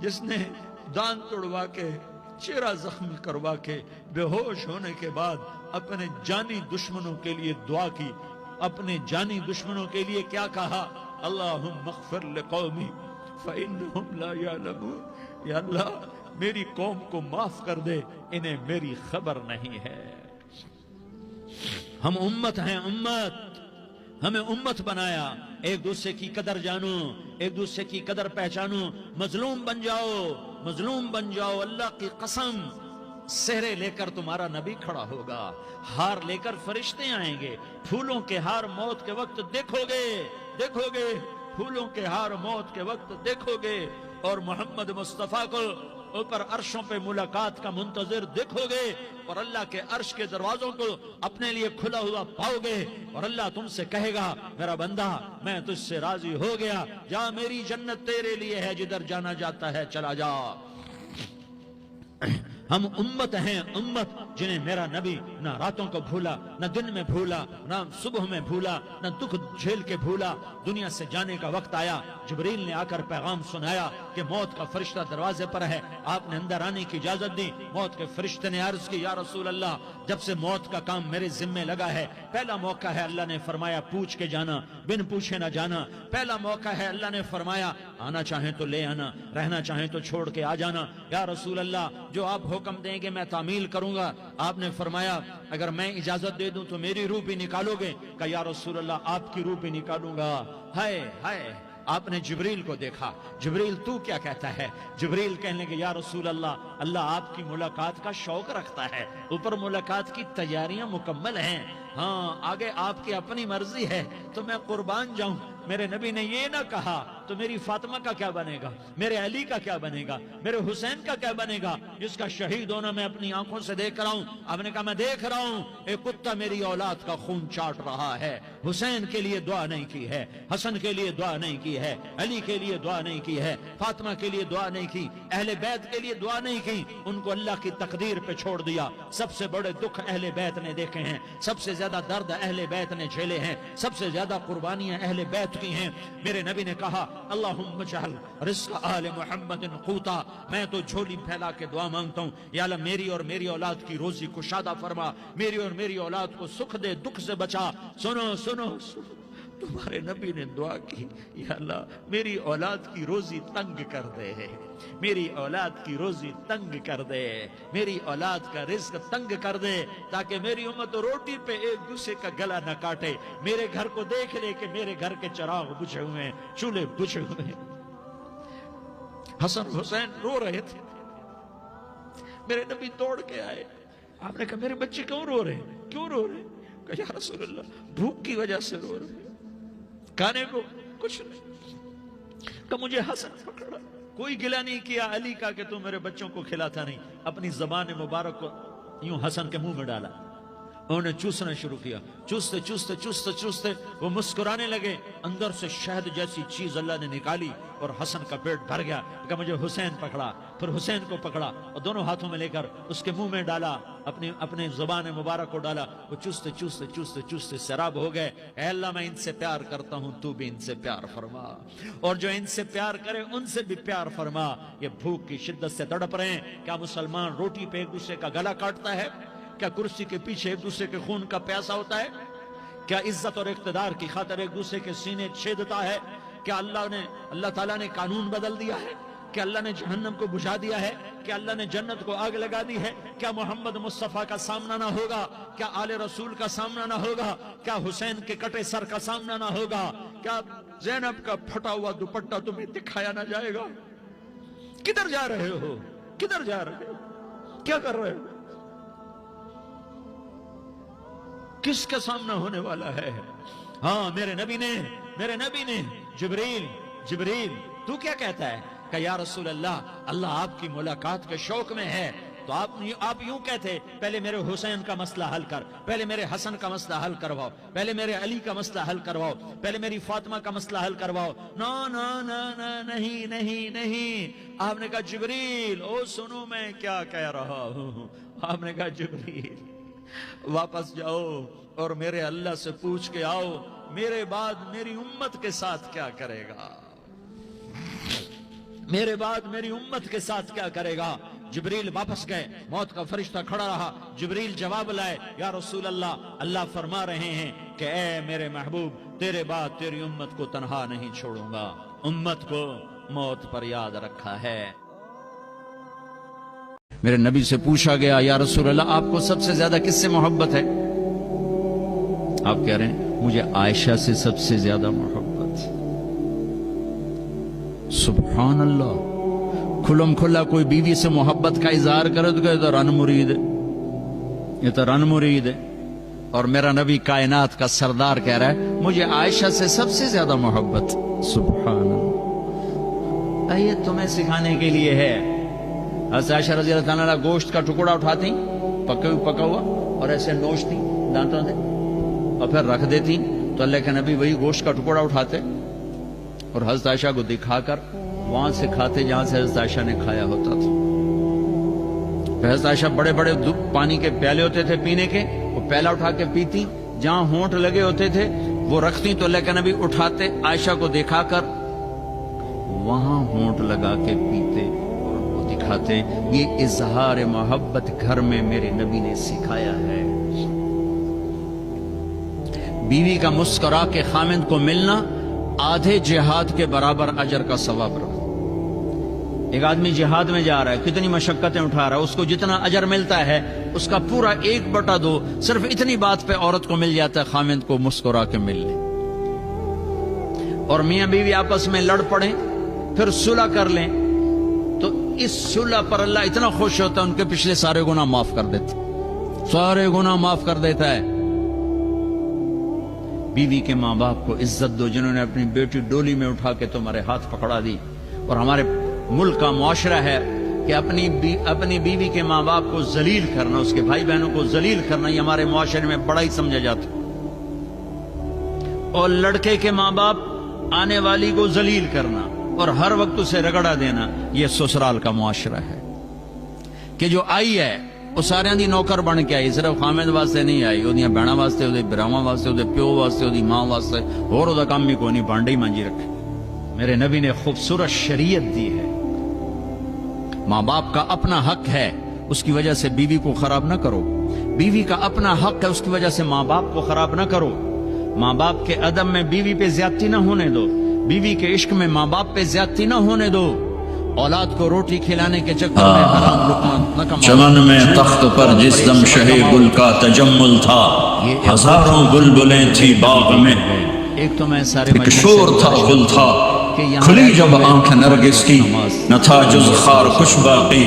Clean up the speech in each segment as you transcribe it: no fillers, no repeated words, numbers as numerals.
جس نے دان توڑوا کے چہرہ زخمی کروا کے بے ہوش ہونے کے بعد اپنے جانی دشمنوں کے لیے دعا کی، اپنے جانی دشمنوں کے لیے کیا کہا؟ اللہم اغفر لقومی فإنہم لا یعلمون، یا اللہ میری قوم کو معاف کر دے، انہیں میری خبر نہیں ہے۔ ہم امت ہیں، امت، ہمیں امت بنایا، ایک دوسرے کی قدر جانو، ایک دوسرے کی قدر پہچانو، مظلوم بن جاؤ، مظلوم بن جاؤ۔ اللہ کی قسم، سہرے لے کر تمہارا نبی کھڑا ہوگا، ہار لے کر فرشتے آئیں گے، پھولوں کے ہار موت کے وقت دیکھو گے، دیکھو گے، پھولوں کے ہار موت کے وقت دیکھو گے، اور محمد مصطفیٰ کو اوپر عرشوں پہ ملاقات کا منتظر دیکھو گے، اور اللہ کے عرش کے دروازوں کو اپنے لیے کھلا ہوا پاؤ گے، اور اللہ تم سے کہے گا میرا بندہ میں تجھ سے راضی ہو گیا، جا میری جنت تیرے لیے ہے، جدھر جانا جاتا ہے چلا جا۔ ہم امت ہیں، امت جنہیں میرا نبی نہ راتوں کو بھولا، نہ دن میں بھولا، نہ صبح میں بھولا، نہ دکھ جھیل کے بھولا۔ دنیا سے جانے کا وقت آیا، جبریل نے آ کر پیغام سنایا کہ موت کا فرشتہ دروازے پر ہے، آپ نے اندر آنے کی اجازت دی۔ موت کے فرشتے نے عرض کی، یا رسول اللہ جب سے موت کا کام میرے ذمے لگا ہے، پہلا موقع ہے، اللہ نے فرمایا پوچھ کے جانا، بن پوچھے نہ جانا۔ پہلا موقع ہے، اللہ نے فرمایا آنا چاہیں تو لے آنا، رہنا چاہیں تو چھوڑ کے آ جانا۔ یا رسول اللہ جو آپ حکم دیں گے میں تعمیل کروں گا۔ آپ نے فرمایا اگر میں اجازت دے دوں تو میری روح بھی نکالو گے؟ کہا یا رسول اللہ آپ کی روح بھی نکالوں گا۔ ہائے ہائے، آپ نے جبریل کو دیکھا، جبریل تو کیا کہتا ہے؟ جبریل کہنے لگے یا رسول اللہ، اللہ آپ کی ملاقات کا شوق رکھتا ہے، اوپر ملاقات کی تیاریاں مکمل ہیں، ہاں آگے آپ کی اپنی مرضی ہے تو میں قربان جاؤں۔ میرے نبی نے یہ نہ کہا تو میری فاطمہ کا کیا بنے گا، میرے علی کا کیا بنے گا، میرے حسین کا کیا بنے گا جس کا شہید ہونا میں اپنی آنکھوں سے دیکھ رہا ہوں۔ آپ نے کہا میں دیکھ رہا ہوں، ایک کتا میری اولاد کا خون چاٹ رہا ہے۔ حسین کے لیے دعا نہیں کی ہے، حسن کے لیے دعا نہیں کی ہے، علی کے لیے دعا نہیں کی ہے، فاطمہ کے لیے دعا نہیں کی، اہل بیت کے لیے دعا نہیں کی، ان کو اللہ کی تقدیر پہ چھوڑ دیا۔ سب سے بڑے دکھ اہل بیت نے دیکھے ہیں، سب سے زیادہ درد اہل بیت نے جھیلے ہیں، سب سے زیادہ قربانیاں اہل بیت کی ہیں۔ میرے نبی نے کہا اللہم اجعل رزق آل محمد قوتا، میں تو جھولی پھیلا کے دعا مانگتا ہوں، یا اللہ میری اور میری اولاد کی روزی کشادہ فرما، میری اور میری اولاد کو سکھ دے، دکھ سے بچا۔ سنو سنو سنو، تمہارے نبی نے دعا کی یا اللہ میری اولاد کی روزی تنگ کر دے، میری اولاد کی روزی تنگ کر دے، میری اولاد کا رزق تنگ کر دے، تاکہ میری امت روٹی پہ ایک دوسرے کا گلا نہ کاٹے، میرے گھر کو دیکھ لے کہ میرے گھر کے چراغ بجھے ہوئے ہیں، چولہے بجھے ہوئے ہیں۔ حسن حسین رو رہے تھے، میرے نبی دوڑ کے آئے، آپ نے کہا میرے بچے کیوں رو رہے ہیں، کیوں رو رہے ہیں؟ کہا یا رسول اللہ بھوک کی وجہ سے رو رہے ہیں، کھانے کو کچھ نہیں۔ کہ مجھے حسن پکڑا، کوئی گلہ نہیں کیا علی کا کہ تو میرے بچوں کو کھلاتا نہیں، اپنی زبان مبارک کو یوں حسن کے منہ میں ڈالا، انہوں نے چوسنا شروع کیا، چوستے چوستے چوستے چوستے وہ مسکرانے لگے، اندر سے شہد جیسی چیز اللہ نے نکالی اور حسن کا پیٹ بھر گیا۔ کہ مجھے حسین پکڑا، پھر حسین کو پکڑا اور دونوں ہاتھوں میں لے کر اس کے منہ میں ڈالا، اپنے زبان مبارک کو ڈالا، وہ چوستے چوستے چوستے چوستے سیراب ہو گئے۔ اے اللہ میں ان سے پیار کرتا ہوں، تو بھی ان سے پیار فرما، اور جو ان سے پیار کرے ان سے بھی پیار فرما۔ یہ بھوک کی شدت سے تڑپ رہے ہیں، کیا مسلمان روٹی پہ ایک دوسرے کا گلا کاٹتا ہے؟ کیا کرسی کے پیچھے ایک دوسرے کے خون کا پیاسا ہوتا ہے؟ کیا عزت اور اقتدار کی خاطر ایک دوسرے کے سینے چھیدتا ہے؟ کیا اللہ تعالیٰ نے قانون بدل دیا ہے؟ کیا اللہ نے جہنم کو بجھا دیا ہے؟ کیا اللہ نے جنت کو آگ لگا دی ہے؟ کیا محمد مصطفیٰ کا سامنا نہ ہوگا؟ کیا آل رسول کا سامنا نہ ہوگا؟ کیا حسین کے کٹے سر کا سامنا نہ ہوگا؟ کیا زینب کا پھٹا ہوا دوپٹہ تمہیں دکھایا نہ جائے گا؟ کدھر جا رہے ہو؟ کدھر جا رہے ہو؟ کیا کر رہے ہو؟ کس کا سامنا ہونے والا ہے؟ ہاں میرے نبی نے جبریل تو کیا کہتا ہے؟ کہ یا رسول اللہ، اللہ آپ کی ملاقات کے شوق میں ہے، تو آپ یوں کہتے پہلے میرے حسین کا مسئلہ حل کر، پہلے میرے حسن کا مسئلہ حل کرواؤ، پہلے میرے علی کا مسئلہ حل کرواؤ، پہلے میری فاطمہ کا مسئلہ حل کرواؤ۔ نا نا نا نا نہیں نہیں نہیں، آپ نے کہا جبریل او سنو میں کیا کہہ رہا ہوں۔ آپ نے کہا جبریل واپس جاؤ اور میرے اللہ سے پوچھ کے آؤ میرے بعد میری امت کے ساتھ کیا کرے گا۔ میرے بعد میری امت کے ساتھ کیا کرے گا؟ جبریل واپس گئے، موت کا فرشتہ کھڑا رہا، جبریل جواب لائے، یا رسول اللہ، اللہ فرما رہے ہیں کہ اے میرے محبوب، تیرے بعد تیری امت کو تنہا نہیں چھوڑوں گا، امت کو موت پر یاد رکھا ہے۔ میرے نبی سے پوچھا گیا، یا رسول اللہ آپ کو سب سے زیادہ کس سے محبت ہے؟ آپ کہہ رہے ہیں مجھے عائشہ سے سب سے زیادہ محبت۔ سبحان اللہ، کھلم کھلا کوئی بیوی سے محبت کا اظہار کرے تو کہے تو رن مرید ہے، یہ تو رن مرید ہے۔ اور میرا نبی کائنات کا سردار کہہ رہا ہے مجھے عائشہ سے سب سے زیادہ محبت۔ سبحان اللہ، یہ تمہیں سکھانے کے لیے ہے۔ حضرت عائشہ رضی اللہ عنہا گوشت کا ٹکڑا اٹھاتی، پکا ہوا، اور ایسے نوچتی دانتوں سے اور پھر رکھ دیتی، تو اللہ کے نبی وہی گوشت کا ٹکڑا اٹھاتے اور حضرت عائشہ کو دکھا کر وہاں سے کھاتے جہاں سے حضرت عائشہ نے کھایا ہوتا تھا۔ حضرت عائشہ بڑے بڑے پانی کے پیالے ہوتے تھے پینے کے، وہ پیالہ اٹھا کے پیتی، جہاں ہونٹ لگے ہوتے تھے وہ رکھتی، تو اللہ کے نبی اٹھاتے عائشہ کو دکھا کر وہاں ہونٹ لگا کے پیتے اور وہ دکھاتے۔ یہ اظہار محبت گھر میں میرے نبی نے سکھایا ہے۔ بیوی کا مسکرا کے خامند کو ملنا آدھے جہاد کے برابر اجر کا ثواب رہا۔ ایک آدمی جہاد میں جا رہا ہے، کتنی مشقتیں اٹھا رہا ہے، اس کو جتنا اجر ملتا ہے اس کا پورا 1/2 صرف اتنی بات پہ عورت کو مل جاتا ہے خامند کو مسکرا کے مل لے۔ اور میاں بیوی آپس میں لڑ پڑیں پھر صلح کر لیں تو اس صلح پر اللہ اتنا خوش ہوتا ہے ان کے پچھلے سارے گناہ معاف کر دیتا، سارے گناہ معاف کر دیتا ہے۔ بیوی کے ماں باپ کو عزت دو جنہوں نے اپنی بیٹی ڈولی میں اٹھا کے تمہارے ہاتھ پکڑا دی۔ اور ہمارے ملک کا معاشرہ ہے کہ اپنی بیوی کے ماں باپ کو ذلیل کرنا، اس کے بھائی بہنوں کو ذلیل کرنا، یہ ہمارے معاشرے میں بڑا ہی سمجھا جاتا ہے۔ اور لڑکے کے ماں باپ آنے والی کو ذلیل کرنا اور ہر وقت اسے رگڑا دینا، یہ سسرال کا معاشرہ ہے کہ جو آئی ہے وہ سارے دی نوکر بن کے آئی، صرف خامد واسطے نہیں آئی، وہ بہنا واسطے، وہ براواں واسطے، وہ پیو واسطے، وہ ماں واسطے، اور وہ کام بھی کوئی نہیں، بانڈے ہی مانجی رکھے۔ میرے نبی نے خوبصورت شریعت دی ہے۔ ماں باپ کا اپنا حق ہے، اس کی وجہ سے بیوی کو خراب نہ کرو۔ بیوی کا اپنا حق ہے، اس کی وجہ سے ماں باپ کو خراب نہ کرو۔ ماں باپ کے ادب میں بیوی پہ زیادتی نہ ہونے دو، بیوی کے عشق میں ماں باپ پہ زیادتی نہ ہونے دو۔ اولاد کو روٹی کھلانے کے چکر میں حرام لقمہ نہ کماؤ۔ چمن میں تخت پر جس دم شہ گل کا تجمل تھا، ہزاروں بلبلیں تھی باغ میں، ایک تو میں سارے ایک شور تھا گل تھا، کھلی جب آنکھ نرگس کی، نہ تھا جز خار کچھ باقی،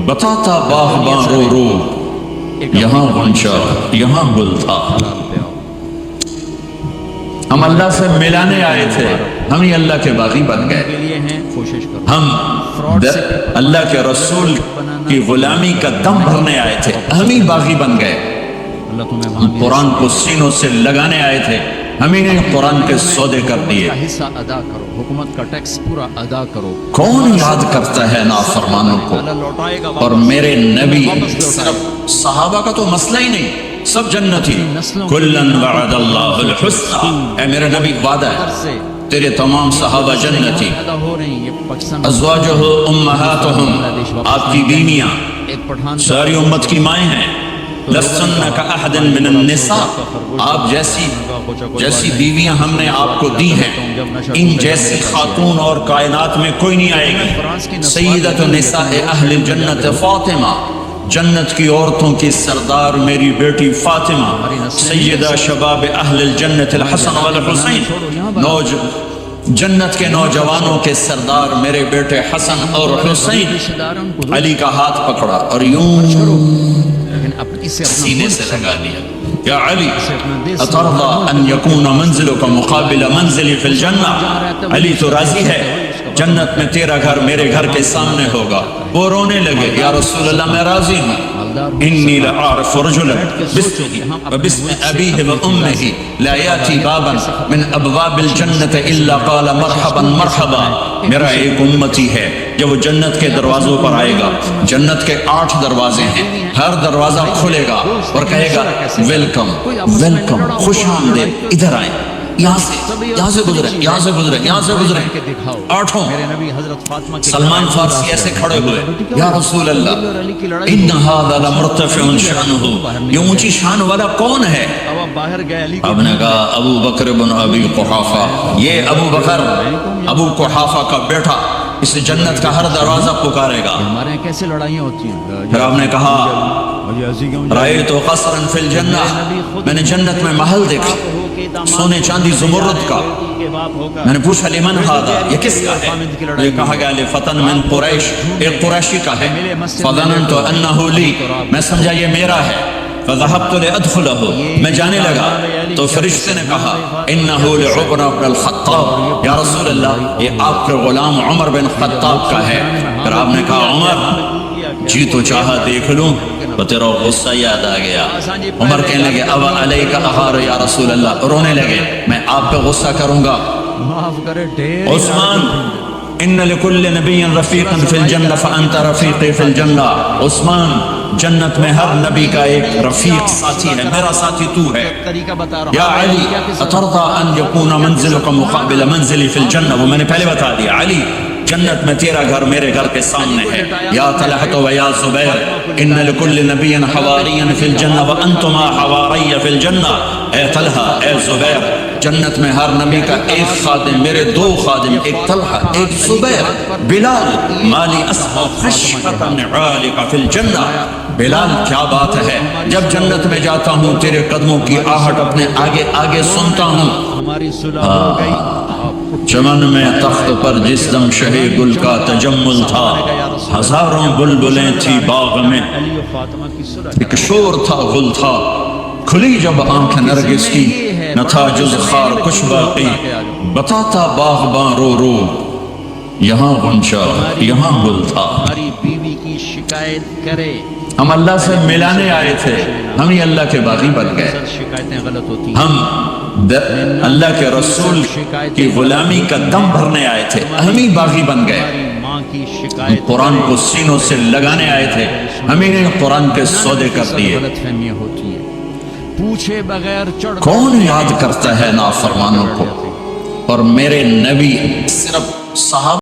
بتاتا باغباں رو رو، یہاں غنچہ یہاں گل تھا۔ ہم اللہ سے ملانے آئے تھے، ہم ہی اللہ کے باغی بن گئے۔ ہم اللہ کے رسول کی غلامی کا دم بھرنے آئے تھے، ہم ہی باغی بن گئے۔ ہم قرآن کو سینوں سے لگانے آئے تھے، ہم ہی نے قرآن کے سودے کر دیے۔ حصہ ادا کرو، حکومت کا ٹیکس پورا ادا کرو۔ کون یاد کرتا ہے نافرمانوں کو؟ اور میرے نبی صرف صحابہ کا تو مسئلہ ہی نہیں، سب جنتی، کلن وعد اللہ الحسنى، اے میرے نبی وعدہ ہے تیرے تمام صحابہ جنتی۔ ازواجہ امہاتہم، آپ کی بیویاں ساری امت کی مائیں ہیں۔ لستن کاحد من النساء، آپ جیسی بیویاں ہم نے آپ کو دی ہیں، ان جیسی خاتون اور کائنات میں کوئی نہیں آئے گی۔ سیدۃ نساء اہل الجنت فاطمہ، جنت کی عورتوں کی سردار میری بیٹی فاطمہ، سیدہ شباب اہل الجنت الحسن والحسین، جنت کے نوجوانوں کے سردار میرے بیٹے حسن اور حسین۔ علی کا ہاتھ پکڑا اور یوں سینے سے لگا لیا، یا علی اترضى ان يكون منزلك مقابل منزلي في الجنہ، علی تو راضی ہے جنت میں تیرا گھر میرے گھر کے سامنے ہوگا۔ وہ رونے لگے، یا رسول اللہ میں راضی ہوں، انی لأعرف رجلا باسمه وباسم ابیہ وامہ لا یاتی بابا من ابواب الجنت الا قال مرحبا مرحبا۔ میرا ایک امتی ہے جب وہ جنت کے دروازوں پر آئے گا، جنت کے 8 دروازے ہیں، ہر دروازہ کھلے گا اور کہے گا ویلکم ویلکم، خوش آمدید، ادھر آئیں۔ یہاں سے گزرے، یہاں سے گزرے، یہاں سے گزرے، آٹھوں میرے نبی حضرت فاطمہ کی سلمان فارسی ایسے کھڑے ہوئے، یا رسول اللہ ان ھذا لمرتفع شأنہ، یہ اونچی شان والا کون ہے؟ اب آپ باہر گئے علی اب نے کہا ابو بکر بن ابی قحافہ، یہ ابو بکر ابو قحافہ کا بیٹا، اسے جنت کا ہر دروازہ پکارے گا۔ ہمارے یہاں کیسے لڑائیاں ہوتی ہیں؟ پھر آپ نے کہا رأیت قصرا فی الجنہ، میں نے جنت میں محل دیکھا سونے چاندی زمرد کا۔ میں نے پوچھا لمن ھذا، یہ کس کا ہے؟ یہ کہا گیا لفتن من قریش، ایک قریشی کا ہے۔ فظننت انہ لی، میں سمجھا یہ میرا ہے۔ فذهبت لأدخله، میں جانے لگا تو فرشتے نے کہا انہ لعمر بن الخطاب، یا رسول اللہ یہ آپ کے غلام عمر بن خطاب کا ہے۔ پھر آپ نے کہا عمر جی تو چاہا دیکھ لوں تو تیرا غصہ یاد آ گیا۔ عمر کہنے لگے اب علیک اغار یا رسول اللہ، رونے لگے میں آپ پہ غصہ کروں گا۔ معاف کرے ڈھیر عثمان ان لکل نبی رفیقا فی الجنہ فانت رفیقی فی الجنہ، عثمان جنت میں ہر نبی کا ایک رفیق ساتھی ہے، میرا ساتھی تو ہے۔ طریقہ بتا رہا یا علی اترضى ان یکون منزلک مقابل منزلی فی الجنہ، وہ میں نے پہلے بتا دیا، علی جنت میں تیرا گھر میرے گھر کے سامنے ہے۔ یا طلحہ و یا زبیر ان لکل نبی حواریا فی الجنہ وانتما حواریہ فی الجنہ، اے طلحہ اے زبیر جنت میں ہر نبی کا ایک خادم، میرے دو خادم، ایک طلحہ ایک زبیر۔ بلال مالی اسمع خشعۃ نعالک فی الجنہ، بلال کیا بات ہے، جب جنت میں جاتا ہوں تیرے قدموں کی آہٹ اپنے آگے آگے سنتا ہوں۔ ہماری صلح ہو گئی۔ چمن میں تخت پر جس دم شہی گل کا تجمل تھا، ہزاروں بلبلیں تھی باغ میں، علی و فاطمہ کی صلح ایک شور تھا غل تھا، کھلی جب آنکھ نرگس کی نہ تھا جز خار کچھ باقی، بتاتا باغباں رو رو یہاں غنچہ یہاں گل تھا۔ ہماری بیوی کی شکایت کرے، ہم اللہ سے ملانے آئے تھے، ہم ہی اللہ کے باغی بن گئے۔ اکثر شکایتیں غلط ہوتی ہیں۔ ہم اللہ کے رسول کی غلامی کا دم بھرنے آئے تھے، ہم ہی باغی بن گئے۔ ہماری ماں کی ہم شکایت قرآن کو سینوں سے لگانے آئے تھے، ہم ہی نے قرآن کے سودے کر دیے۔ غلط فہمیاں ہوتی ہیں، پوچھے بغیر چڑھ کون یاد کرتا ہے نافرمانوں کو؟ اور میرے نبی صرف صحابہ